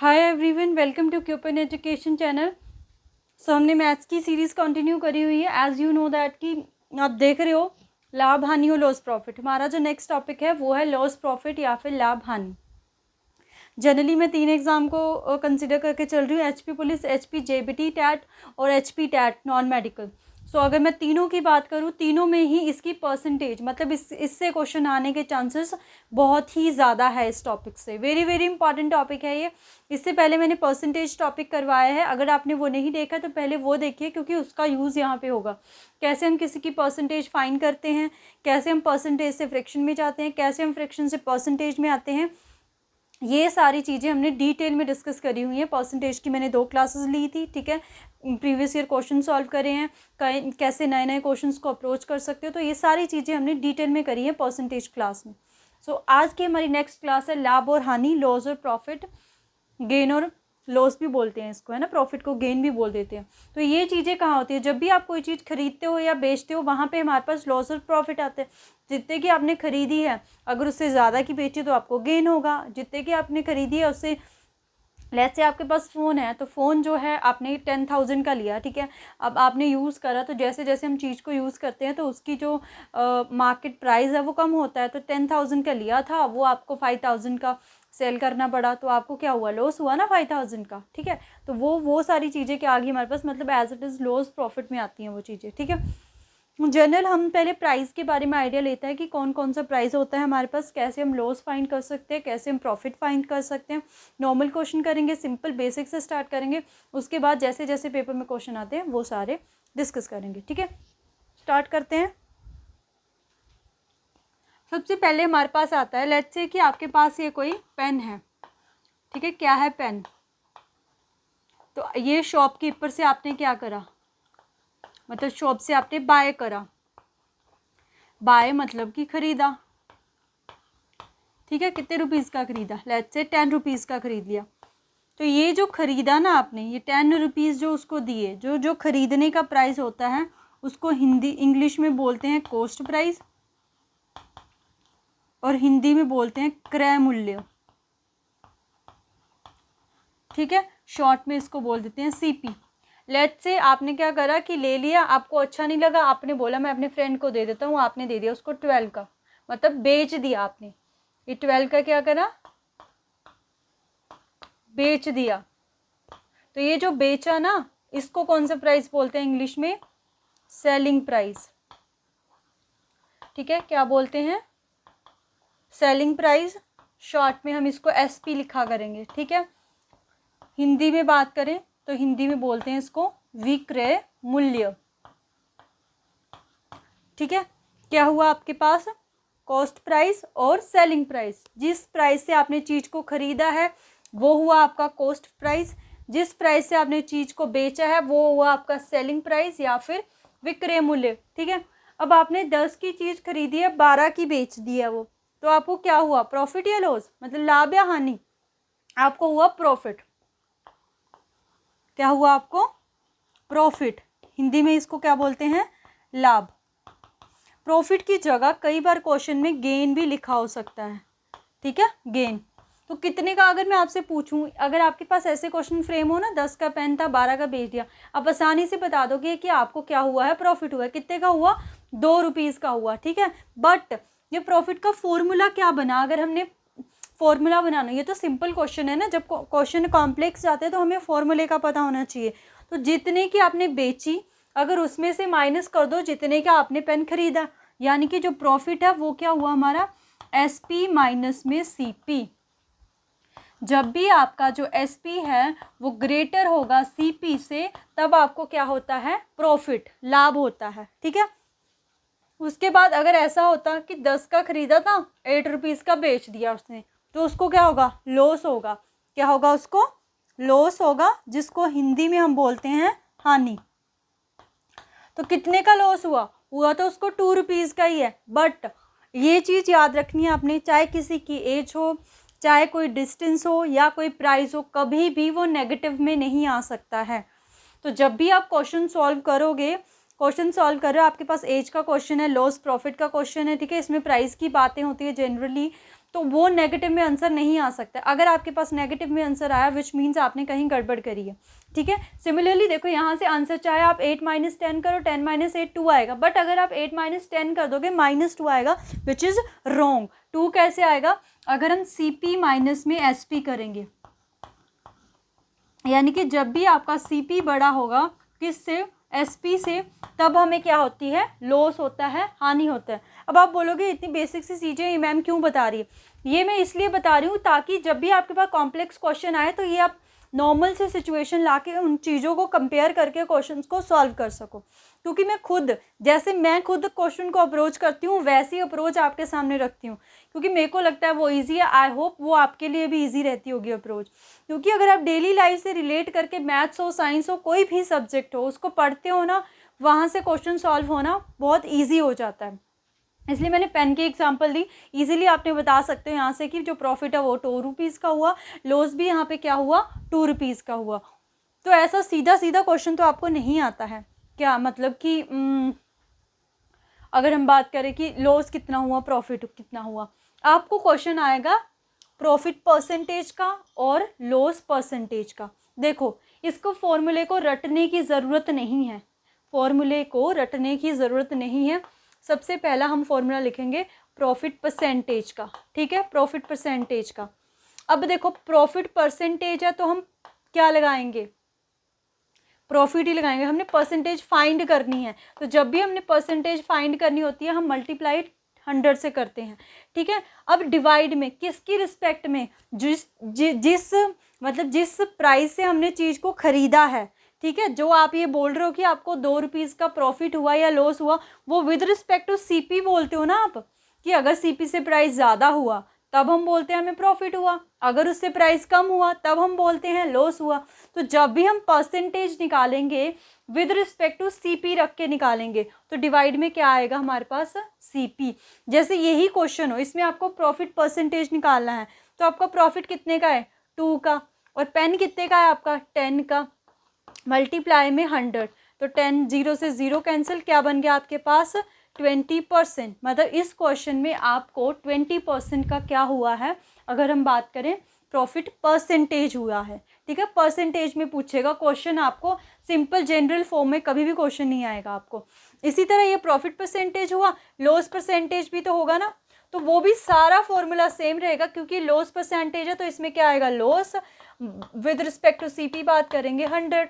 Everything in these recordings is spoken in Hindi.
हाय एवरीवन, वेलकम टू क्यूपन एजुकेशन चैनल। सो हमने मैथ्स की सीरीज़ कंटिन्यू करी हुई है। एज़ यू नो दैट कि आप देख रहे हो लाभ हानि और लॉस प्रॉफिट। हमारा जो नेक्स्ट टॉपिक है वो है लॉस प्रॉफिट या फिर लाभ हानि। जनरली मैं 3 एग्ज़ाम को कंसिडर करके चल रही हूँ, HP police, HP JBT TET और HP TET non medical. So अगर मैं तीनों की बात करूँ, तीनों में ही इसकी परसेंटेज मतलब इससे क्वेश्चन आने के चांसेस बहुत ही ज़्यादा है इस टॉपिक से। वेरी वेरी इंपॉर्टेंट टॉपिक है ये। इससे पहले मैंने परसेंटेज टॉपिक करवाया है, अगर आपने वो नहीं देखा तो पहले वो देखिए, क्योंकि उसका यूज़ यहाँ पे होगा। कैसे हम किसी की परसेंटेज फाइंड करते हैं, कैसे हम परसेंटेज से फ्रैक्शन में जाते हैं, कैसे हम फ्रैक्शन से परसेंटेज में आते हैं, ये सारी चीज़ें हमने डिटेल में डिस्कस करी हुई हैं। परसेंटेज की मैंने 2 क्लासेस ली थी, ठीक है। प्रीवियस ईयर क्वेश्चन सॉल्व करे हैं, कैसे नए नए क्वेश्चंस को अप्रोच कर सकते हो, तो ये सारी चीज़ें हमने डिटेल में करी है परसेंटेज क्लास में। सो आज की हमारी नेक्स्ट क्लास है लाभ और हानि, लॉस और प्रॉफिट, गेन और लॉस भी बोलते हैं इसको, है ना। प्रॉफिट को गेन भी बोल देते हैं। तो ये चीज़ें कहाँ होती है, जब भी आप कोई चीज़ खरीदते हो या बेचते हो, वहाँ पे हमारे पास लॉस और प्रॉफिट आते हैं। जितने की आपने खरीदी है, अगर उससे ज़्यादा की बेची तो आपको गेन होगा। जितने की आपने खरीदी है उससे, लेट्स से आपके पास फ़ोन है, तो फ़ोन जो है आपने 10,000 का लिया, ठीक है। अब आपने यूज़ करा, तो जैसे जैसे हम चीज़ को यूज़ करते हैं तो उसकी जो मार्केट प्राइस है वो कम होता है। तो 10,000 का लिया था, वो आपको 5,000 का सेल करना पड़ा, तो आपको क्या हुआ, लॉस हुआ ना 5,000 का, ठीक है। तो वो सारी चीज़ें क्या आ गई हमारे पास, मतलब as it is loss profit में आती हैं वो चीज़ें, ठीक है। जनरल हम पहले प्राइस के बारे में आइडिया लेते हैं कि कौन कौन सा प्राइस होता है हमारे पास, कैसे हम लॉस फाइंड कर सकते हैं, कैसे हम प्रॉफिट फाइंड कर सकते हैं। नॉर्मल क्वेश्चन करेंगे, सिंपल बेसिक से स्टार्ट करेंगे, उसके बाद जैसे जैसे पेपर में क्वेश्चन आते हैं वो सारे डिस्कस करेंगे, ठीक है। स्टार्ट करते हैं। सबसे पहले हमारे पास आता है, लेट्स से कि आपके पास ये कोई पेन है, ठीक है। क्या है, पेन। तो ये शॉपकीपर से आपने क्या करा, मतलब शॉप से आपने बाय करा। बाय मतलब कि खरीदा, ठीक है। कितने रुपीज़ का खरीदा, लेट्स से 10 रुपीज़ का खरीद लिया। तो ये जो खरीदा ना आपने, ये 10 रुपीज़ जो उसको दिए, जो खरीदने का प्राइस होता है उसको इंग्लिश में बोलते हैं कॉस्ट प्राइस, और हिंदी में बोलते हैं क्रय मूल्य, ठीक है। शॉर्ट में इसको बोल देते हैं सीपी। लेट्स से आपने क्या करा कि ले लिया, आपको अच्छा नहीं लगा, आपने बोला मैं अपने फ्रेंड को दे देता हूँ, आपने दे दिया उसको 12 का, मतलब बेच दिया आपने। ये 12 का क्या करा, बेच दिया। तो ये जो बेचा ना, इसको कौन सा प्राइस बोलते हैं इंग्लिश में, सेलिंग प्राइस, ठीक है। क्या बोलते हैं, सेलिंग प्राइस। शॉर्ट में हम इसको एसपी लिखा करेंगे, ठीक है। हिंदी में बात करें तो हिंदी में बोलते हैं इसको विक्रय मूल्य, ठीक है। क्या हुआ आपके पास, कॉस्ट प्राइस और सेलिंग प्राइस। जिस प्राइस से आपने चीज को खरीदा है वो हुआ आपका कॉस्ट प्राइस, जिस प्राइस से आपने चीज को बेचा है वो हुआ आपका सेलिंग प्राइस या फिर विक्रय मूल्य, ठीक है। अब आपने 10 की चीज खरीदी है, 12 की बेच दी है वो, तो आपको क्या हुआ, प्रॉफिट या लॉस, मतलब लाभ या हानि, आपको हुआ प्रॉफिट। क्या हुआ आपको, प्रॉफिट। हिंदी में इसको क्या बोलते हैं, लाभ। प्रॉफिट की जगह कई बार क्वेश्चन में गेन भी लिखा हो सकता है, ठीक है, गेन। तो कितने का, अगर मैं आपसे पूछूं, अगर आपके पास ऐसे क्वेश्चन फ्रेम हो ना, 10 का पेन था, 12 का बेच दिया, आप आसानी से बता दोगे कि आपको क्या हुआ है, प्रॉफिट हुआ है। कितने का हुआ, 2 रुपीज़ का हुआ, ठीक है। बट ये प्रॉफिट का फॉर्मूला क्या बना, अगर हमने फॉर्मूला बनाना, ये तो सिंपल क्वेश्चन है ना, जब क्वेश्चन कॉम्प्लेक्स जाते हैं तो हमें फॉर्मूले का पता होना चाहिए। तो जितने की आपने बेची, अगर उसमें से माइनस कर दो जितने का आपने पेन खरीदा, यानी कि जो प्रॉफिट है वो क्या हुआ हमारा, एसपी माइनस में सीपी। जब भी आपका जो एसपी है वो ग्रेटर होगा सीपी से, तब आपको क्या होता है, प्रॉफिट, लाभ होता है, ठीक है। उसके बाद अगर ऐसा होता कि 10 का खरीदा था, 8 रुपीज़ का बेच दिया उसने, तो उसको क्या होगा, लॉस होगा। क्या होगा, उसको लॉस होगा, जिसको हिंदी में हम बोलते हैं हानि। तो कितने का लॉस हुआ, हुआ तो उसको 2 रुपीज़ का ही है। बट ये चीज़ याद रखनी है आपने, चाहे किसी की एज हो, चाहे कोई डिस्टेंस हो या कोई प्राइस हो, कभी भी वो नेगेटिव में नहीं आ सकता है। तो जब भी आप क्वेश्चन सॉल्व करोगे, क्वेश्चन सॉल्व कर रहे हो, आपके पास एज का क्वेश्चन है, लॉस प्रॉफिट का क्वेश्चन है, ठीक है, इसमें प्राइस की बातें होती है जनरली, तो वो नेगेटिव में आंसर नहीं आ सकता। अगर आपके पास नेगेटिव में आंसर आया विच मीन्स आपने कहीं गड़बड़ करी है, ठीक है। सिमिलरली देखो यहाँ से आंसर चाहे आप 8 - 10 करो, 10 - 8 2 आएगा, बट अगर आप 8 - 10 कर दोगे -2 आएगा, विच इज़ रॉन्ग। 2 कैसे आएगा? अगर हम CP माइनस में SP करेंगे, यानी कि जब भी आपका CP बड़ा होगा किससे? SP से, तब हमें क्या होती है? लॉस होता है, हानि होता है। अब आप बोलोगे इतनी बेसिक सी चीज़ें मैम क्यों बता रही है? ये मैं इसलिए बता रही हूँ ताकि जब भी आपके पास कॉम्प्लेक्स क्वेश्चन आए तो ये आप नॉर्मल से सिचुएशन लाके उन चीज़ों को कंपेयर करके क्वेश्चंस को सॉल्व कर सको। क्योंकि मैं खुद क्वेश्चन को अप्रोच करती हूँ वैसी अप्रोच आपके सामने रखती हूँ, क्योंकि मेरे को लगता है वो ईजी है। आई होप वो आपके लिए भी ईजी रहती होगी अप्रोच, क्योंकि अगर आप डेली लाइफ से रिलेट करके मैथ्स हो, साइंस हो, कोई भी सब्जेक्ट हो, उसको पढ़ते हो ना, वहाँ से क्वेश्चन सॉल्व होना बहुत ईजी हो जाता है। इसलिए मैंने पेन की एग्जांपल दी। इजीली आपने बता सकते हो यहाँ से कि जो प्रॉफिट है वो 2 रुपीज़ का हुआ, लॉस भी यहाँ पे क्या हुआ? 2 रुपीज़ का हुआ। तो ऐसा सीधा सीधा क्वेश्चन तो आपको नहीं आता है। क्या मतलब कि अगर हम बात करें कि लॉस कितना हुआ, प्रॉफिट कितना हुआ, आपको क्वेश्चन आएगा प्रॉफिट परसेंटेज का और लॉस परसेंटेज का। देखो, इसको फॉर्मूले को रटने की ज़रूरत नहीं है, फॉर्मूले को रटने की ज़रूरत नहीं है। सबसे पहला हम फॉर्मूला लिखेंगे प्रॉफिट परसेंटेज का, ठीक है, प्रॉफिट परसेंटेज का। अब देखो प्रॉफिट परसेंटेज है तो हम क्या लगाएंगे? प्रॉफिट ही लगाएंगे। हमने परसेंटेज फाइंड करनी है, तो जब भी हमने परसेंटेज फाइंड करनी होती है हम मल्टीप्लाई 100 से करते हैं, ठीक है। अब डिवाइड में किसकी रिस्पेक्ट में? जिस प्राइस से हमने चीज़ को ख़रीदा है, ठीक है। जो आप ये बोल रहे हो कि आपको 2 रुपीज़ का प्रॉफिट हुआ या लॉस हुआ, वो विद रिस्पेक्ट टू CP बोलते हो ना आप, कि अगर CP से प्राइस ज़्यादा हुआ तब हम बोलते हैं हमें प्रॉफिट हुआ, अगर उससे प्राइस कम हुआ तब हम बोलते हैं लॉस हुआ। तो जब भी हम परसेंटेज निकालेंगे विद रिस्पेक्ट टू CP रख के निकालेंगे, तो डिवाइड में क्या आएगा हमारे पास? CP। जैसे यही क्वेश्चन हो, इसमें आपको प्रॉफिट परसेंटेज निकालना है, तो आपका प्रॉफिट कितने का है? 2 का, और पेन कितने का है आपका? 10 का, मल्टीप्लाई में 100, तो 10 0 से 0 कैंसिल, क्या बन गया आपके पास? 20%। मतलब इस क्वेश्चन में आपको 20% का क्या हुआ है? अगर हम बात करें प्रॉफिट परसेंटेज हुआ है, ठीक है। परसेंटेज में पूछेगा क्वेश्चन, आपको सिंपल जनरल फॉर्म में कभी भी क्वेश्चन नहीं आएगा आपको। इसी तरह ये प्रॉफिट परसेंटेज हुआ, लॉस परसेंटेज भी तो होगा ना, तो वो भी सारा फॉर्मूला सेम रहेगा, क्योंकि लॉस परसेंटेज है तो इसमें क्या आएगा? Loss with respect to CP बात करेंगे 100,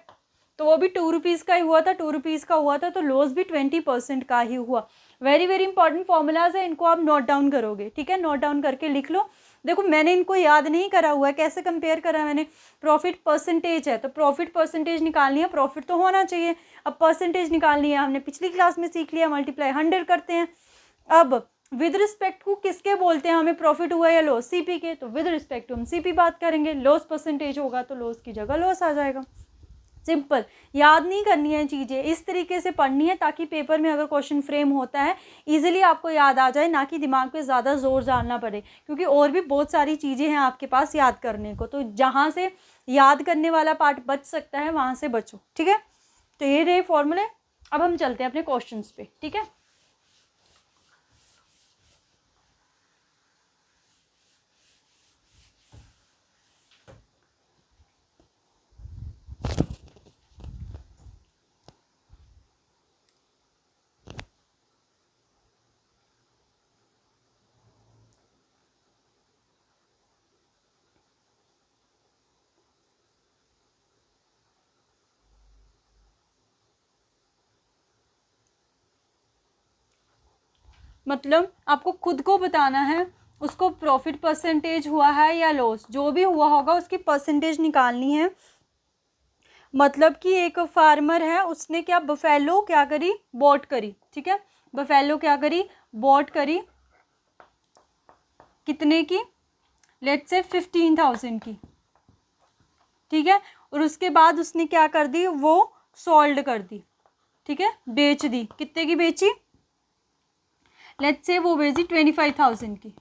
तो वो भी 2 रुपीज़ का ही हुआ था, 2 रुपीज़ का हुआ था, तो लॉस भी 20% का ही हुआ। वेरी वेरी इंपॉर्टेंट फॉर्मूलाज है, इनको आप नोट डाउन करोगे, ठीक है। नोट डाउन करके लिख लो। देखो मैंने इनको याद नहीं करा हुआ है, कैसे कंपेयर करा मैंने? प्रॉफिट परसेंटेज है तो प्रॉफिट परसेंटेज निकालनी है, प्रॉफिट तो होना चाहिए। अब परसेंटेज निकालनी है, हमने पिछली क्लास में सीख लिया, मल्टीप्लाई 100 करते हैं। अब विद रिस्पेक्ट टू किसके बोलते हैं हमें प्रॉफिट हुआ या लॉस? CP के, तो विद रिस्पेक्ट टू हम CP बात करेंगे। लॉस परसेंटेज होगा तो लॉस की जगह लॉस आ जाएगा। सिंपल, याद नहीं करनी है चीज़ें, इस तरीके से पढ़नी है ताकि पेपर में अगर क्वेश्चन फ्रेम होता है इजीली आपको याद आ जाए, ना कि दिमाग पे ज़्यादा जोर डालना पड़े, क्योंकि और भी बहुत सारी चीज़ें हैं आपके पास याद करने को। तो जहाँ से याद करने वाला पार्ट बच सकता है वहाँ से बचो, ठीक है। तो ये रहे फॉर्मूले। अब हम चलते हैं अपने क्वेश्चन पे, ठीक है। मतलब आपको खुद को बताना है उसको प्रॉफिट परसेंटेज हुआ है या लॉस, जो भी हुआ होगा उसकी परसेंटेज निकालनी है। मतलब कि एक फार्मर है, उसने क्या बफेलो क्या करी? बॉट करी, ठीक है। बफेलो क्या करी? बॉट करी, कितने की? लेट्स से 15,000 की, ठीक है। और उसके बाद उसने क्या कर दी? वो सोल्ड कर दी, ठीक है, बेच दी। कितने की बेची? लेट्स से वो बेची 25,000 की,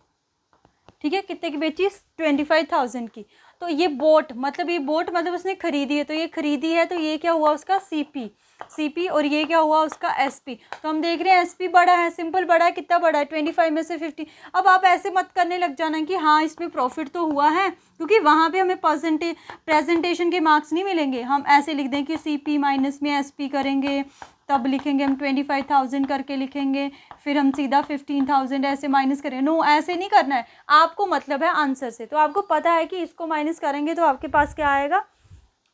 ठीक है। कितने की बेची? 25,000 की। तो ये बोट मतलब उसने खरीदी है, तो ये खरीदी है, तो ये क्या हुआ उसका सीपी और ये क्या हुआ उसका एसपी। तो हम देख रहे हैं एसपी बड़ा है, सिंपल बड़ा है, कितना बड़ा है 25 में से 50। अब आप ऐसे मत करने लग जाना कि हाँ इसमें प्रॉफिट तो हुआ है, क्योंकि वहाँ पे हमें प्रेजेंटेशन के मार्क्स नहीं मिलेंगे। हम ऐसे लिख दें कि सीपी माइनस में एसपी करेंगे, तब लिखेंगे हम 25,000 करके लिखेंगे, फिर हम सीधा 15,000 ऐसे माइनस करेंगे। नो, ऐसे नहीं करना है आपको, मतलब है आंसर से। तो आपको पता है कि इसको माइनस करेंगे तो आपके पास क्या आएगा,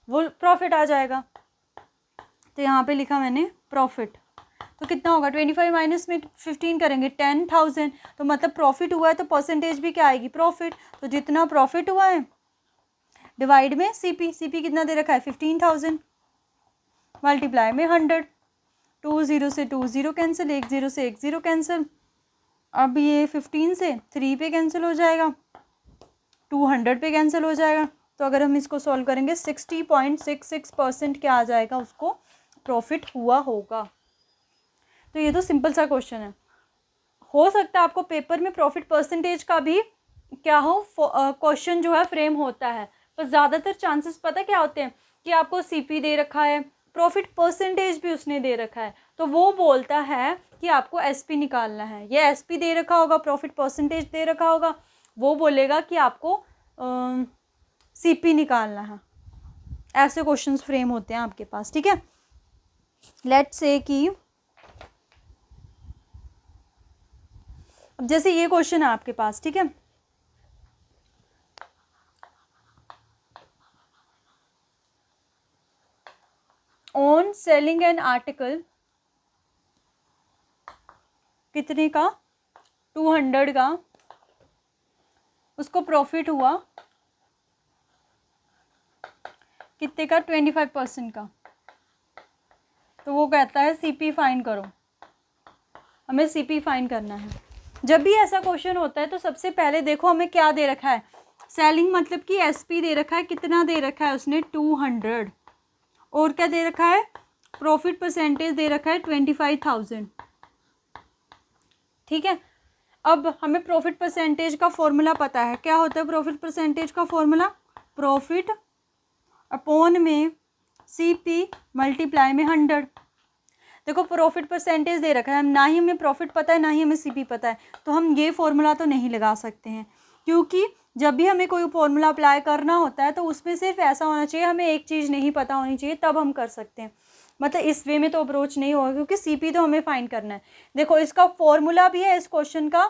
वो प्रॉफिट आ जाएगा। तो यहाँ पे लिखा मैंने प्रॉफिट, तो कितना होगा 25 माइनस में 15 करेंगे 10,000, तो मतलब प्रॉफिट हुआ है, तो परसेंटेज भी क्या आएगी, प्रॉफिट। तो जितना प्रॉफिट हुआ है डिवाइड में सीपी कितना दे रखा है 15,000, मल्टीप्लाई में 100। 2 0 से 2 0 कैंसिल, 1 0 से 1 0 कैंसिल। अब ये 15 से 3 पे कैंसिल हो जाएगा, 200 पे कैंसिल हो जाएगा। तो अगर हम इसको सॉल्व करेंगे 60.66% क्या आ जाएगा, उसको प्रॉफिट हुआ होगा। तो ये तो सिंपल सा क्वेश्चन है। हो सकता है आपको पेपर में प्रॉफिट परसेंटेज का भी क्या हो क्वेश्चन जो है फ्रेम होता है, पर ज़्यादातर चांसेस पता क्या होते हैं कि आपको सीपी दे रखा है, प्रॉफिट परसेंटेज भी उसने दे रखा है, तो वो बोलता है कि आपको एसपी निकालना है। ये एसपी दे रखा होगा, प्रॉफिट परसेंटेज दे रखा होगा, वो बोलेगा कि आपको सीपी निकालना है। ऐसे क्वेश्चंस फ्रेम होते हैं आपके पास, ठीक है। लेट्स से कि अब जैसे ये क्वेश्चन है आपके पास, ठीक है, ऑन सेलिंग एन आर्टिकल कितने का, 200 का, उसको प्रॉफिट हुआ कितने का, 25% का। तो वो कहता है सीपी फाइंड करो, हमें सीपी फाइंड करना है। जब भी ऐसा क्वेश्चन होता है तो सबसे पहले देखो हमें क्या दे रखा है, सेलिंग मतलब कि एसपी दे रखा है, कितना दे रखा है उसने 200, और क्या दे रखा है, प्रॉफिट परसेंटेज दे रखा है 25,000, ठीक है। अब हमें प्रॉफिट परसेंटेज का फॉर्मूला पता है, क्या होता है प्रॉफिट परसेंटेज का फॉर्मूला, प्रॉफिट अपॉन में सीपी मल्टीप्लाई में 100। देखो प्रॉफिट परसेंटेज दे रखा है, हम ना ही हमें प्रॉफिट पता है ना ही हमें सीपी पता है, तो हम ये फॉर्मूला तो नहीं लगा सकते हैं, क्योंकि जब भी हमें कोई फॉर्मूला अप्लाई करना होता है तो उसमें सिर्फ ऐसा होना चाहिए, हमें एक चीज़ नहीं पता होनी चाहिए, तब हम कर सकते हैं। मतलब इस वे में तो अप्रोच नहीं होगा, क्योंकि सीपी तो हमें फाइंड करना है। देखो इसका फॉर्मूला भी है, इस क्वेश्चन का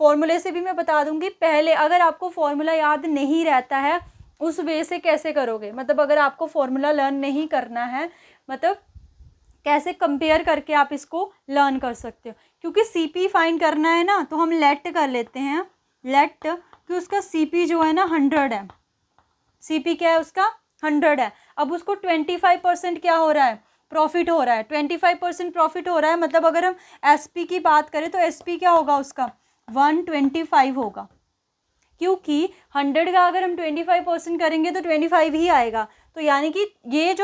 फॉर्मूले से भी मैं बता दूंगी। पहले अगर आपको फॉर्मूला याद नहीं रहता है उस वे से कैसे करोगे, मतलब अगर आपको फॉर्मूला लर्न नहीं करना है, मतलब कैसे कंपेयर करके आप इसको लर्न कर सकते हो। क्योंकि सीपी फाइंड करना है ना, तो हम लेट कर लेते हैं, लेट कि उसका सीपी जो है ना 100 है, सीपी क्या है उसका 100 है। अब उसको 25% क्या हो रहा है, प्रॉफिट हो रहा है, 25% प्रॉफिट हो रहा है, मतलब अगर हम एसपी की बात करें तो एसपी क्या होगा उसका 125 होगा, क्योंकि 100 का अगर हम 25% करेंगे तो 25 ही आएगा। तो यानी कि ये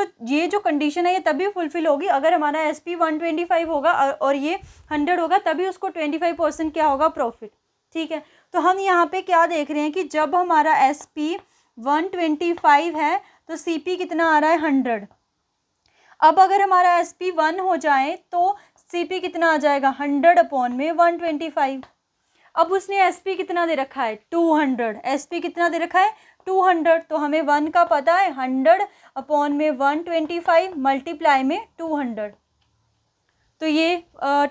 जो कंडीशन है ये तभी फुलफिल होगी अगर हमारा एसपी 125 होगा और ये 100 होगा, तभी उसको 25% क्या होगा, प्रॉफिट, ठीक है। तो हम यहाँ पे क्या देख रहे हैं कि जब हमारा एसपी 125 है तो सीपी कितना आ रहा है 100। अब अगर हमारा एसपी 1 हो जाए तो सीपी कितना आ जाएगा 100 अपॉन में 125। अब उसने एसपी कितना दे रखा है 200, एसपी कितना दे रखा है 200, तो हमें 1 का पता है, 100 अपॉन में 125 मल्टीप्लाई में 200। तो ये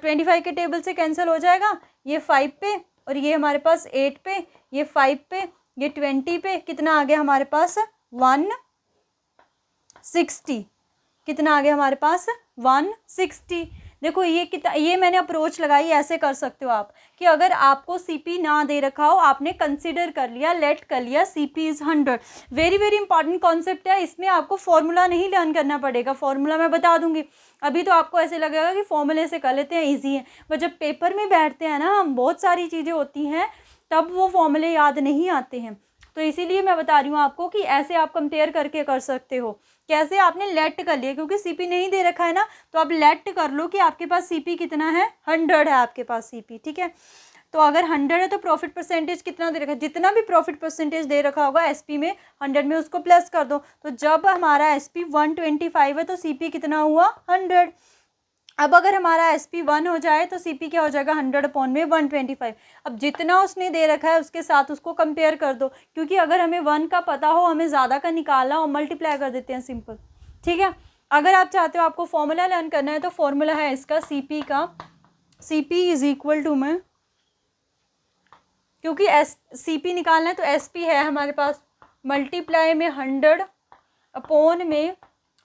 25 के टेबल से कैंसिल हो जाएगा, ये 5 पे और ये हमारे पास 8 पे, ये 5 पे, ये 20 पे, कितना आ गया हमारे पास 160, कितना आ गया हमारे पास 160। देखो ये मैंने अप्रोच लगाई, ऐसे कर सकते हो आप कि अगर आपको सीपी ना दे रखा हो, आपने कंसीडर कर लिया, लेट कर लिया CP is 100। Very very important concept है, इसमें आपको फॉर्मूला नहीं लर्न करना पड़ेगा, फॉर्मूला मैं बता दूंगी। अभी तो आपको ऐसे लगेगा कि फॉर्मूले से कर लेते हैं, ईजी है, पर जब पेपर में बैठते हैं ना हम, बहुत सारी चीज़ें होती हैं, तब वो फॉर्मूले याद नहीं आते हैं। तो इसीलिए मैं बता रही हूँ आपको कि ऐसे आप कंपेयर करके कर सकते हो। कैसे, आपने लेट कर लिया, क्योंकि सीपी नहीं दे रखा है ना, तो आप लेट कर लो कि आपके पास सीपी कितना है 100 है आपके पास सीपी, ठीक है। तो अगर 100 है तो प्रॉफिट परसेंटेज कितना दे रखा है, जितना भी प्रॉफिट परसेंटेज दे रखा होगा एसपी में 100 में उसको प्लस कर दो। तो जब हमारा एसपी 125 है तो सीपी कितना हुआ 100। अब अगर हमारा एसपी 1 हो जाए तो सीपी क्या हो जाएगा 100/125। अब जितना उसने दे रखा है उसके साथ उसको कंपेयर कर दो, क्योंकि अगर हमें 1 का पता हो, हमें ज़्यादा का निकालना हो, मल्टीप्लाई कर देते हैं सिंपल। ठीक है, अगर आप चाहते हो आपको फॉर्मूला लर्न करना है तो फॉर्मूला है इसका सीपी का, सीपी इज इक्वल टू में, क्योंकि सीपी निकालना है तो एसपी है हमारे पास, मल्टीप्लाई में 100/में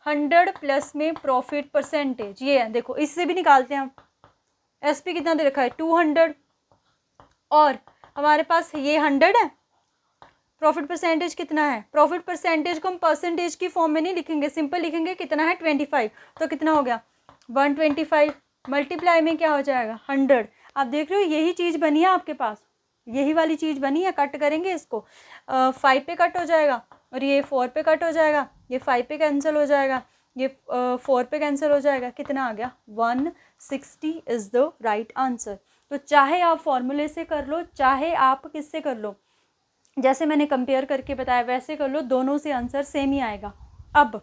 100 प्लस में प्रॉफिट परसेंटेज, ये है देखो, इससे भी निकालते हैं हम। एसपी कितना दे रखा है 200 और हमारे पास ये 100 है, प्रॉफिट परसेंटेज कितना है, प्रॉफिट परसेंटेज को हम परसेंटेज की फॉर्म में नहीं लिखेंगे, सिंपल लिखेंगे कितना है 25, तो कितना हो गया 125 मल्टीप्लाई में क्या हो जाएगा 100। आप देख रहे हो यही चीज़ बनी है आपके पास, यही वाली चीज़ बनी है। कट करेंगे इसको, 5 पे कट हो जाएगा और ये 4 पे कट हो जाएगा, ये 5 पे कैंसिल हो जाएगा, ये 4 पे कैंसिल हो जाएगा, कितना आ गया 160 इज़ द राइट आंसर। तो चाहे आप फॉर्मूले से कर लो, चाहे आप किससे कर लो, जैसे मैंने कंपेयर करके बताया वैसे कर लो, दोनों से आंसर सेम ही आएगा। अब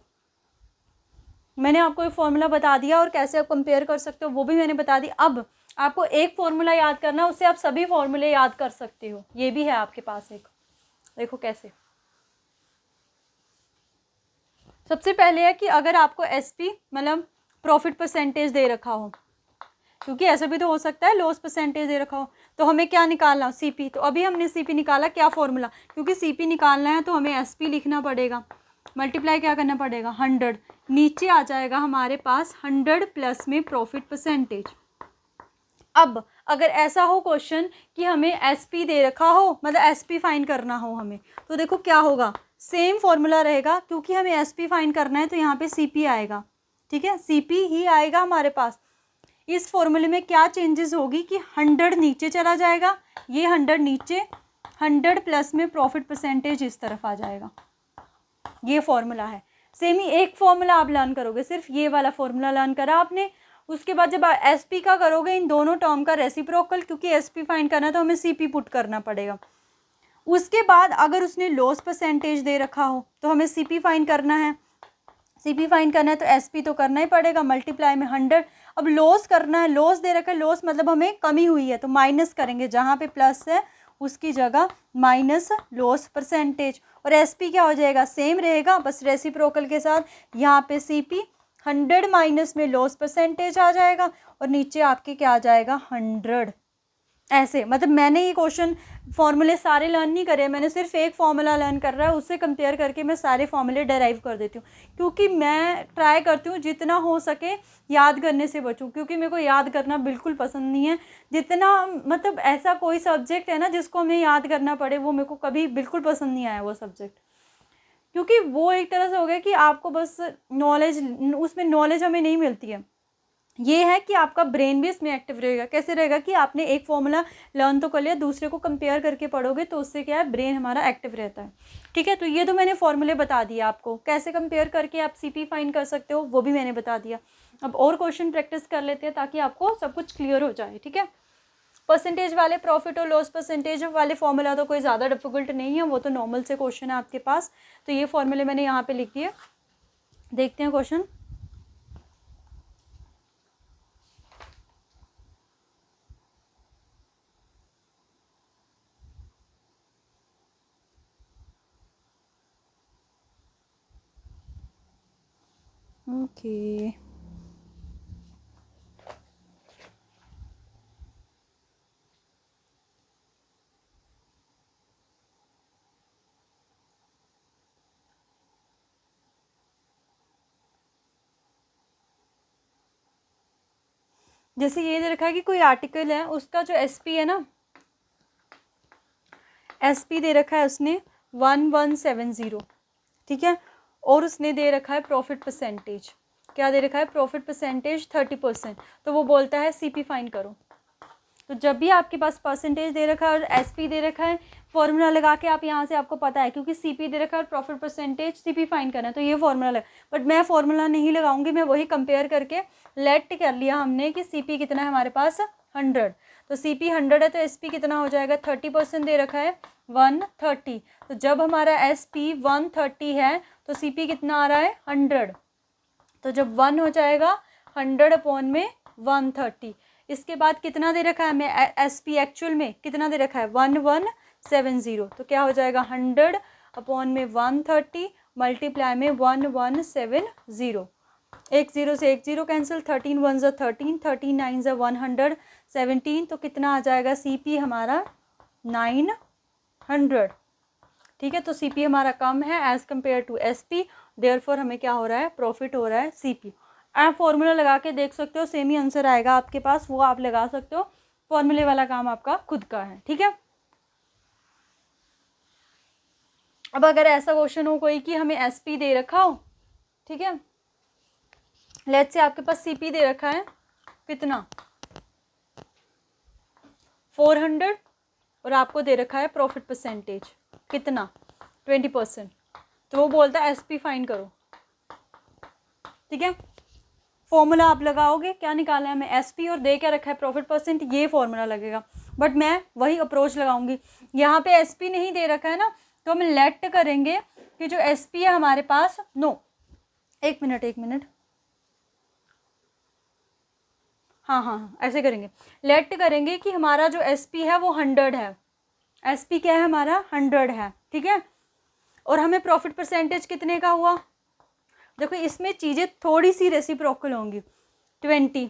मैंने आपको एक फॉर्मूला बता दिया और कैसे आप कंपेयर कर सकते हो वो भी मैंने बता दी। अब आपको एक फॉर्मूला याद करना, उससे आप सभी फॉर्मूले याद कर सकते हो, ये भी है आपके पास एक, देखो कैसे। सबसे पहले है कि अगर आपको एसपी मतलब प्रॉफिट परसेंटेज दे रखा हो, क्योंकि ऐसा भी तो हो सकता है लॉस परसेंटेज दे रखा हो, तो हमें क्या निकालना सीपी। तो अभी हमने सीपी निकाला, क्या फॉर्मूला, क्योंकि सीपी निकालना है तो हमें एसपी लिखना पड़ेगा, मल्टीप्लाई क्या करना पड़ेगा 100, नीचे आ जाएगा हमारे पास 100 प्लस में प्रॉफिट परसेंटेज। अब अगर ऐसा हो क्वेश्चन कि हमें एसपी दे रखा हो, मतलब एसपी फाइंड करना हो हमें, तो देखो क्या होगा, सेम फॉर्मूला रहेगा, क्योंकि हमें एसपी फाइंड करना है तो यहाँ पे सीपी आएगा। ठीक है, सीपी ही आएगा हमारे पास। इस फॉर्मूले में क्या चेंजेस होगी कि 100 नीचे चला जाएगा, ये 100 नीचे, 100 प्लस में प्रॉफिट परसेंटेज इस तरफ आ जाएगा, ये फॉर्मूला है। सेम ही एक फॉर्मूला आप लर्न करोगे, सिर्फ ये वाला फॉर्मूला लर्न करा आपने। उसके बाद जब एसपी का करोगे, इन दोनों टर्म का रेसिप्रोकल, क्योंकि एसपी फाइंड करना तो हमें सीपी पुट करना पड़ेगा। उसके बाद अगर उसने लॉस परसेंटेज दे रखा हो तो हमें सीपी फाइंड करना है, सीपी फाइंड करना है तो एसपी तो करना ही पड़ेगा, मल्टीप्लाई में 100। अब लॉस करना है, लॉस दे रखा है, लॉस मतलब हमें कमी हुई है तो माइनस करेंगे, जहाँ पे प्लस है उसकी जगह माइनस लॉस परसेंटेज, और एसपी क्या हो जाएगा सेम रहेगा, बस रेसिप्रोकल के साथ। यहाँ पे सीपी 100 माइनस में लॉस परसेंटेज आ जाएगा और नीचे आपके क्या आ जाएगा 100। ऐसे मतलब मैंने ये क्वेश्चन फॉर्मूले सारे लर्न नहीं करे, मैंने सिर्फ एक फॉर्मूला लर्न कर रहा है, उससे कंपेयर करके मैं सारे फॉर्मूले डेराइव कर देती हूँ, क्योंकि मैं ट्राई करती हूँ जितना हो सके याद करने से बचूँ, क्योंकि मेरे को याद करना बिल्कुल पसंद नहीं है। जितना मतलब ऐसा कोई सब्जेक्ट है ना जिसको हमें याद करना पड़े, वो मेरे को कभी बिल्कुल पसंद नहीं आया वो सब्जेक्ट, क्योंकि वो एक तरह से हो गया कि आपको बस नॉलेज, उसमें नॉलेज हमें नहीं मिलती है। ये है कि आपका ब्रेन भी इसमें एक्टिव रहेगा। कैसे रहेगा कि आपने एक फॉर्मूला लर्न तो कर लिया, दूसरे को कंपेयर करके पढ़ोगे तो उससे क्या है ब्रेन हमारा एक्टिव रहता है। ठीक है, तो ये तो मैंने फॉर्मूले बता दिए आपको, कैसे कंपेयर करके आप सीपी फाइंड कर सकते हो वो भी मैंने बता दिया। अब और क्वेश्चन प्रैक्टिस कर लेते हैं ताकि आपको सब कुछ क्लियर हो जाए। ठीक है, परसेंटेज वाले, प्रॉफिट और लॉस परसेंटेज वाले फॉर्मूला तो कोई ज़्यादा डिफिकल्ट नहीं है, वो तो नॉर्मल से क्वेश्चन है आपके पास। तो ये फॉर्मूले मैंने यहाँ पे लिख दिए, देखते हैं क्वेश्चन। ओके जैसे ये दे रखा है कि कोई आर्टिकल है, उसका जो एसपी है ना, एसपी दे रखा है उसने 1170। ठीक है, और उसने दे रखा है प्रॉफिट परसेंटेज, क्या दे रखा है प्रॉफिट परसेंटेज 30%। तो वो बोलता है सीपी फाइंड करो। तो जब भी आपके पास परसेंटेज दे रखा है और एसपी दे रखा है, फॉर्मूला लगा के आप यहाँ से, आपको पता है क्योंकि सीपी दे रखा है और प्रॉफिट परसेंटेज सीपी फाइंड करना है, तो ये फॉर्मूला लगा। बट मैं फॉर्मूला नहीं लगाऊंगी, मैं वही कंपेयर करके लेट कर लिया हमने कि सीपी कितना है हमारे पास 100। तो CP 100 है तो SP कितना हो जाएगा, 30% दे रखा है 130। तो जब हमारा SP 130 है तो CP कितना आ रहा है 100। तो जब 1 हो जाएगा 100 अपॉन में 130। इसके बाद कितना दे रखा है हमें SP एक्चुअल में कितना दे रखा है 1170। तो क्या हो जाएगा 100 अपॉन में 130 मल्टीप्लाई में 1170। एक जीरो से एक जीरो कैंसिल, 13 1 ज़ा 13, 13 9 ज़ा 117। तो कितना आ जाएगा CP हमारा 900। ठीक है, तो CP हमारा कम है as compared to SP, therefore हमें क्या हो रहा है, प्रॉफिट हो रहा है CP। आप फॉर्मूला लगा के देख सकते हो, सेम ही आंसर आएगा आपके पास, वो आप लगा सकते हो। फॉर्मूले वाला काम आपका खुद का है। ठीक है, अब अगर ऐसा क्वेश्चन हो कोई कि हमें SP दे रखा हो, ठीक है, लेट्स से आपके पास CP दे रखा है कितना 400 और आपको दे रखा है प्रॉफिट परसेंटेज कितना 20%। तो वो बोलता है SP फाइंड करो। ठीक है, फॉर्मूला आप लगाओगे, क्या निकाला है हमें SP और दे क्या रखा है प्रॉफिट परसेंट, ये फॉर्मूला लगेगा। बट मैं वही अप्रोच लगाऊंगी, यहाँ पे SP नहीं दे रखा है ना, तो हम लेट करेंगे कि जो SP है हमारे पास, नो एक मिनट, हाँ ऐसे करेंगे, लेट करेंगे कि हमारा जो SP है वो 100 है। SP क्या है हमारा 100 है। ठीक है, और हमें प्रॉफिट परसेंटेज कितने का हुआ, देखो इसमें चीज़ें थोड़ी सी रेसिप्रोकल होंगी, 20।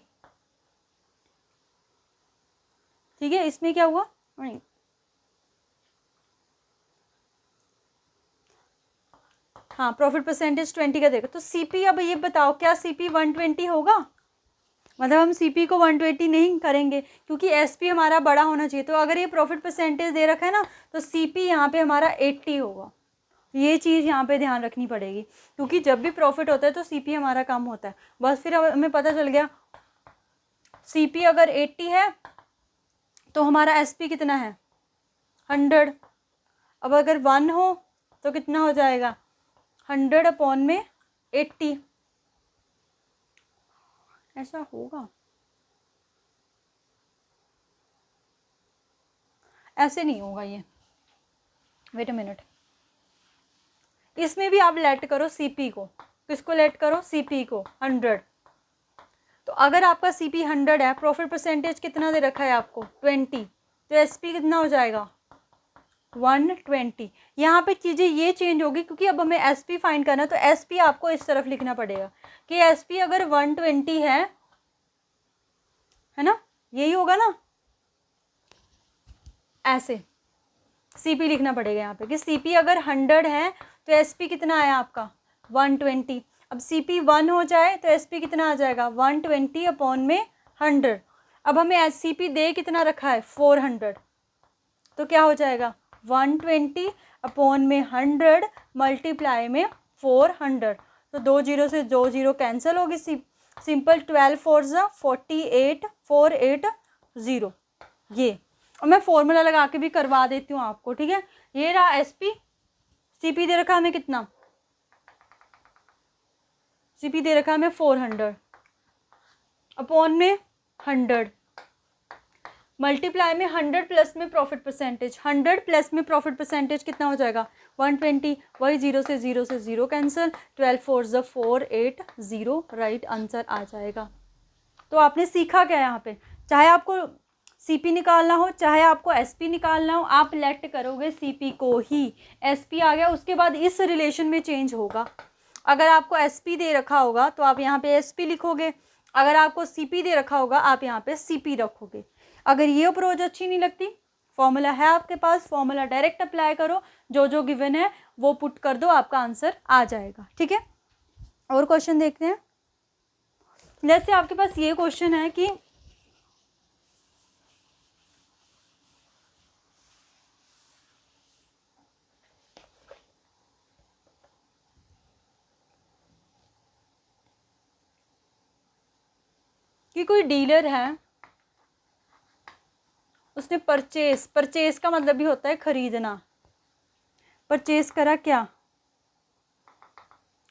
ठीक है, इसमें क्या हुआ, नहीं हाँ प्रॉफिट परसेंटेज 20 का देगा। तो CP, अब ये बताओ क्या CP 120 होगा, मतलब हम CP को 120 नहीं करेंगे क्योंकि SP हमारा बड़ा होना चाहिए। तो अगर ये प्रॉफिट परसेंटेज दे रखा है ना, तो CP यहाँ पे हमारा 80 होगा। ये चीज़ यहाँ पे ध्यान रखनी पड़ेगी, क्योंकि जब भी प्रॉफिट होता है तो CP हमारा कम होता है। बस फिर अब हमें पता चल गया CP अगर 80 है तो हमारा SP कितना है 100। अब अगर 1 हो तो कितना हो जाएगा 100 अपॉन में 80। ऐसा होगा, ऐसे नहीं होगा ये, वेट अ मिनट। इसमें भी आप लेट करो CP को, किसको लेट करो CP को 100। तो अगर आपका CP 100 है, प्रॉफिट परसेंटेज कितना दे रखा है आपको 20, तो SP कितना हो जाएगा 120। यहाँ पे चीज़ें ये चेंज होगी क्योंकि अब हमें SP फाइंड करना है। तो SP आपको इस तरफ लिखना पड़ेगा कि SP अगर 120 है ना, यही होगा ना, ऐसे CP लिखना पड़ेगा यहाँ पे कि CP अगर 100 है तो SP कितना आया आपका 120। अब CP 1 हो जाए तो SP कितना आ जाएगा 120 अपॉन में 100। अब हमें CP दे कितना रखा है 400, तो क्या हो जाएगा 120 अपॉन में 100 मल्टीप्लाई में 400। तो 2 जीरो से 2 जीरो कैंसिल होगी, सिंपल 12 4 ज़ा 48 480। ये, और मैं फॉर्मूला लगा के भी करवा देती हूँ आपको। ठीक है, ये रहा SP। CP दे रखा हमें कितना, CP दे रखा हमें 400 अपॉन में 100 मल्टीप्लाई में 100 प्लस में प्रॉफिट परसेंटेज, 100 प्लस में प्रॉफिट परसेंटेज कितना हो जाएगा 120। वही जीरो से जीरो कैंसिल, 12 4 ज़ा 480, राइट आंसर आ जाएगा। तो आपने सीखा क्या यहाँ पे, चाहे आपको CP निकालना हो चाहे आपको SP निकालना हो, आप लेट करोगे CP को ही। SP आ गया, उसके बाद इस रिलेशन में चेंज होगा। अगर आपको SP दे रखा होगा तो आप यहाँ पे SP लिखोगे, अगर आपको CP दे रखा होगा आप यहाँ पे CP रखोगे। अगर ये अप्रोच अच्छी नहीं लगती, फॉर्मूला है आपके पास, फॉर्मूला डायरेक्ट अप्लाई करो, जो जो गिवन है वो पुट कर दो, आपका आंसर आ जाएगा। ठीक है, और क्वेश्चन देखते हैं। जैसे आपके पास ये क्वेश्चन है कि कोई डीलर है, उसने परचेस का मतलब भी होता है खरीदना, परचेस करा क्या,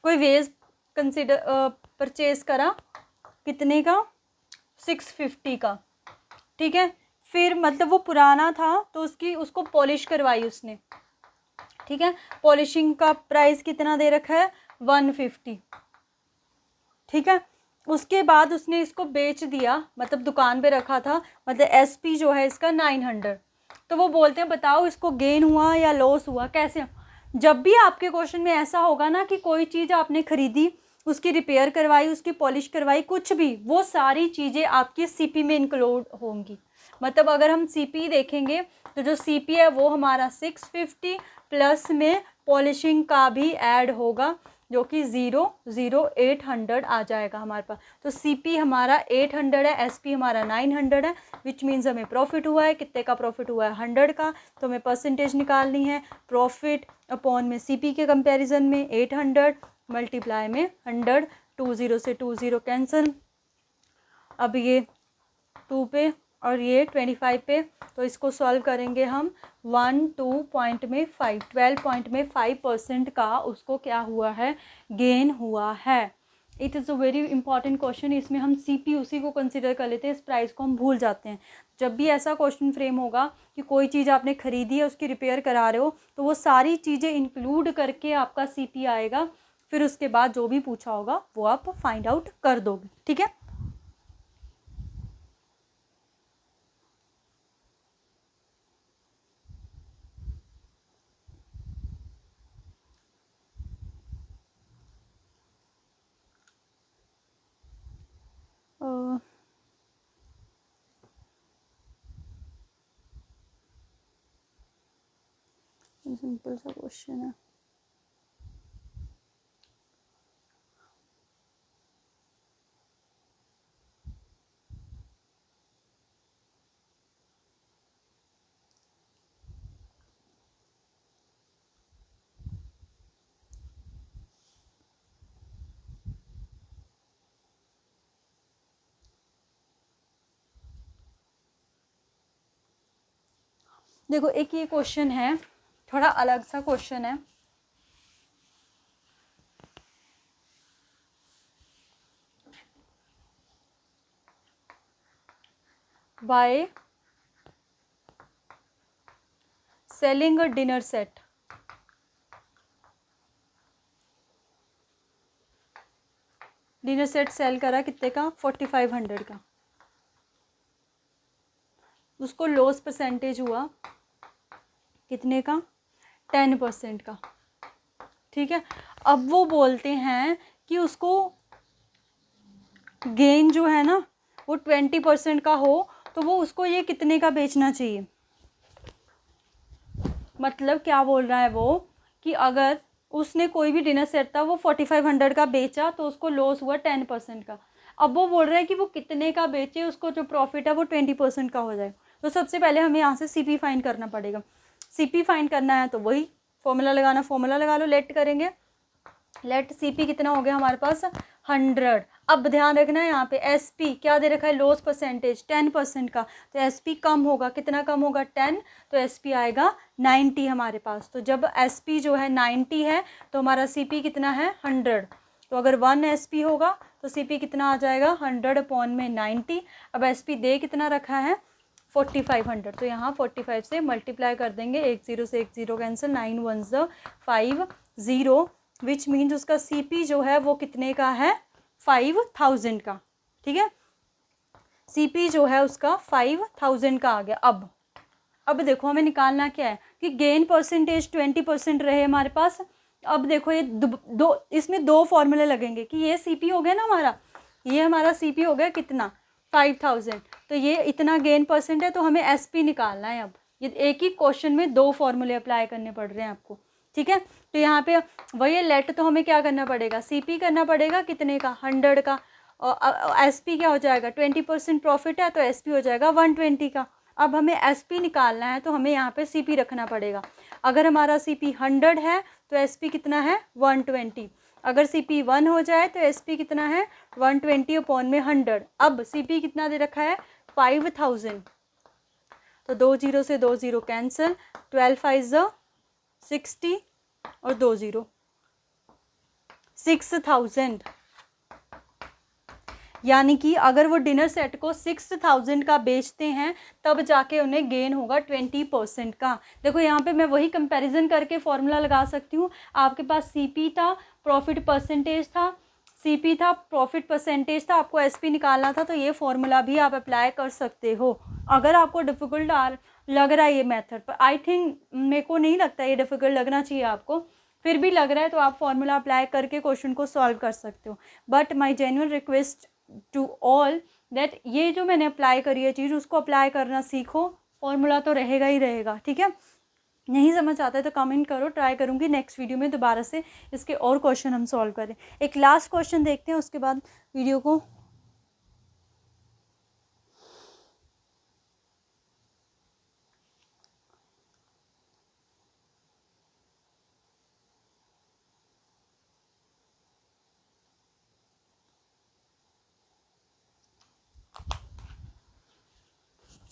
कोई वेज परचेस करा कितने का 650 का। ठीक है। फिर मतलब वो पुराना था तो उसको पॉलिश करवाई उसने, ठीक है। पॉलिशिंग का प्राइस कितना दे रखा है 150, ठीक है। उसके बाद उसने इसको बेच दिया, मतलब दुकान पे रखा था, मतलब एसपी जो है इसका 900। तो वो बोलते हैं बताओ इसको गेन हुआ या लॉस हुआ, कैसे। जब भी आपके क्वेश्चन में ऐसा होगा ना कि कोई चीज़ आपने खरीदी, उसकी रिपेयर करवाई, उसकी पॉलिश करवाई, कुछ भी, वो सारी चीज़ें आपकी सीपी में इंक्लूड होंगी। मतलब अगर हम सीपी देखेंगे तो जो सीपी है वो हमारा 650 प्लस में पॉलिशिंग का भी ऐड होगा, जो कि 800 आ जाएगा हमारे पास। तो सीपी हमारा 800 है, एसपी हमारा 900 है, विच मीन्स हमें प्रॉफिट हुआ है, कितने का प्रॉफिट हुआ है 100 का। तो हमें परसेंटेज निकालनी है, प्रॉफिट अपॉन में सीपी के कंपैरिजन में 800 मल्टीप्लाई में 100, 20 से 20 कैंसिल। अब ये 2 पे और ये 25 पे, तो इसको सॉल्व करेंगे हम 12.5% का उसको क्या हुआ है, गेन हुआ है। It is a very important question. इसमें हम सीपी उसी को कंसिडर कर लेते हैं, इस प्राइस को हम भूल जाते हैं। जब भी ऐसा क्वेश्चन फ्रेम होगा कि कोई चीज़ आपने खरीदी है, उसकी रिपेयर करा रहे हो, तो वो सारी चीज़ें इंक्लूड करके आपका सीपी आएगा। फिर उसके बाद जो भी पूछा होगा वो आप फाइंड आउट कर दोगे, ठीक है। सिंपल सा क्वेश्चन है। देखो एक ये क्वेश्चन है, थोड़ा अलग सा क्वेश्चन है। By selling a dinner set, dinner set sell करा कितने का 4500 का, उसको लॉस परसेंटेज हुआ कितने का 10% का, ठीक है। अब वो बोलते हैं कि उसको गेन जो है ना वो 20% का हो, तो वो उसको ये कितने का बेचना चाहिए। मतलब क्या बोल रहा है वो कि अगर उसने कोई भी डिनर सेट था वो 4500 का बेचा तो उसको लॉस हुआ 10% का। अब वो बोल रहा है कि वो कितने का बेचे, उसको जो प्रॉफिट है वो 20% का हो जाए। तो सबसे पहले हमें यहाँ से सीपी फाइंड करना पड़ेगा। सीपी फाइंड करना है तो वही फॉर्मूला लगाना, फॉर्मूला लगा लो, लेट करेंगे। लेट सीपी कितना हो गया हमारे पास 100। अब ध्यान रखना है यहाँ पे एसपी क्या दे रखा है, लॉस परसेंटेज 10% का, तो एसपी कम होगा, कितना कम होगा 10, तो एसपी आएगा 90 हमारे पास। तो जब एसपी जो है 90 है तो हमारा सीपी कितना है 100। तो अगर 1 एसपी होगा तो सीपी कितना आ जाएगा 100 अपॉन में 90। अब एसपी दे कितना रखा है 4500, तो यहाँ 45 से मल्टीप्लाई कर देंगे, 10 से 10 कैंसिल, 9 1 50, विच मीन्स उसका सीपी जो है वो कितने का है 5000 का, ठीक है। सीपी जो है उसका 5000 का आ गया। अब देखो हमें निकालना क्या है कि गेन परसेंटेज 20% रहे हमारे पास। अब देखो ये दो इसमें दो फॉर्मूले लगेंगे कि ये सीपी हो गया ना हमारा, ये हमारा सीपी हो गया कितना 5000, तो ये इतना गेन परसेंट है, तो हमें एसपी निकालना है। अब ये एक ही क्वेश्चन में दो फॉर्मूले अप्लाई करने पड़ रहे हैं आपको, ठीक है। तो यहाँ पे वही लेट, तो हमें क्या करना पड़ेगा सीपी करना पड़ेगा कितने का 100 का, और एसपी क्या हो जाएगा 20% प्रॉफिट है तो एसपी हो जाएगा 120 का। अब हमें एसपी निकालना है तो हमें यहाँ पे सीपी रखना पड़ेगा। अगर हमारा सीपी 100 है तो एसपी कितना है 120। अगर सीपी 1 हो जाए तो एसपी कितना है 120 अपॉन में 100। अब सीपी कितना दे रखा है 5000, तो 20 से 20 कैंसिल, 12 5 60 और 20 6000। यानी कि अगर वो डिनर सेट को 6000 का बेचते हैं तब जाके उन्हें गेन होगा 20% का। देखो यहाँ पे मैं वही कंपैरिजन करके फॉर्मूला लगा सकती हूँ। आपके पास सीपी था, प्रॉफिट परसेंटेज था, सीपी था, प्रॉफिट परसेंटेज था, आपको एसपी निकालना था, तो ये फॉर्मूला भी आप अप्लाई कर सकते हो। अगर आपको डिफ़िकल्ट लग रहा है ये मेथड, पर आई थिंक मेरे को नहीं लगता ये डिफ़िकल्ट लगना चाहिए आपको, फिर भी लग रहा है तो आप फॉर्मूला अप्लाई करके क्वेश्चन को सॉल्व कर सकते हो। But my genuine request to all that ये जो मैंने अप्लाई करी है चीज़, उसको अप्लाई करना सीखो। फॉर्मूला तो रहेगा ही रहेगा, ठीक है। नहीं समझ आता है तो कमेंट करो, ट्राई करूँगी नेक्स्ट वीडियो में दोबारा से इसके और क्वेश्चन हम सॉल्व करें। एक लास्ट क्वेश्चन देखते हैं, उसके बाद वीडियो को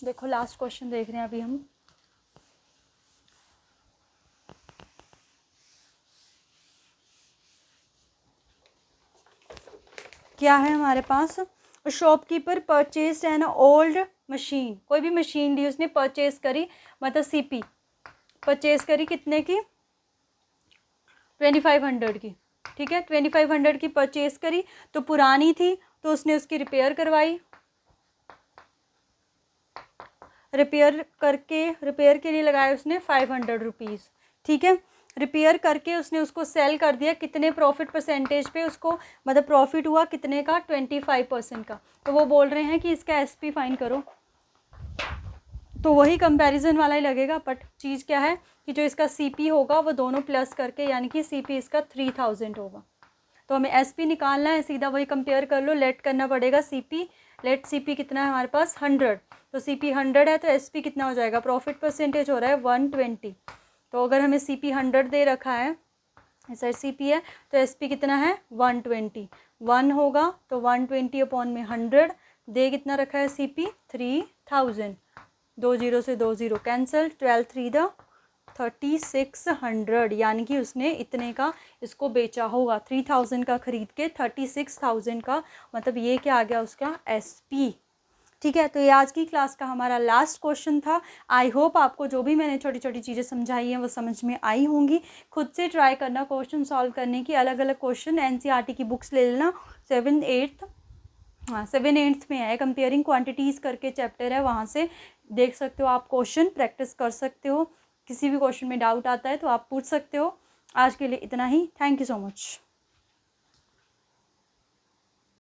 देखो, लास्ट क्वेश्चन देख रहे हैं अभी हम। क्या है हमारे पास, shopkeeper purchase an old machine, कोई भी मशीन ली उसने, परचेज करी, मतलब सीपी परचेज करी कितने की, 2500 की, ठीक है। 2500 की परचेज करी, तो पुरानी थी तो उसने उसकी रिपेयर करवाई, रिपेयर के लिए लगाए उसने 500 रुपीज़, ठीक है। रिपेयर करके उसने उसको सेल कर दिया, कितने प्रॉफिट परसेंटेज पे उसको, मतलब प्रॉफिट हुआ कितने का, 25% का। तो वो बोल रहे हैं कि इसका एसपी फाइंड करो, तो वही कंपैरिजन वाला ही लगेगा। बट चीज़ क्या है कि जो इसका सीपी होगा वो दोनों प्लस करके, यानी कि सीपी इसका 3000 होगा, तो हमें एसपी निकालना है, सीधा वही कंपेयर कर लो, लेट करना पड़ेगा सीपी, लेट सीपी कितना है हमारे पास 100, तो सीपी 100 है तो एसपी कितना हो जाएगा, प्रॉफिट परसेंटेज हो रहा है 120, तो अगर हमें सीपी 100 दे रखा है, सर सीपी है, तो एसपी कितना है 120, 1 होगा तो 120 अपॉन में 100, दे कितना रखा है सीपी 3000, 2 0 से 2 0 कैंसिल, 12 3 द 3600, यानी कि उसने इतने का इसको बेचा होगा, 3000 का खरीद के 36,000 का, मतलब ये क्या आ गया उसका एसपी, ठीक है। तो ये आज की क्लास का हमारा लास्ट क्वेश्चन था। आई होप आपको जो भी मैंने छोटी छोटी चीज़ें समझाई हैं वो समझ में आई होंगी। खुद से ट्राई करना क्वेश्चन सॉल्व करने की, अलग अलग क्वेश्चन एनसीईआरटी की बुक्स ले लेना, 7 8 7 8 में है, कंपेयरिंग क्वांटिटीज़ करके चैप्टर है, वहाँ से देख सकते हो आप, क्वेश्चन प्रैक्टिस कर सकते हो, किसी भी क्वेश्चन में डाउट आता है तो आप पूछ सकते हो। आज के लिए इतना ही, थैंक यू सो मच।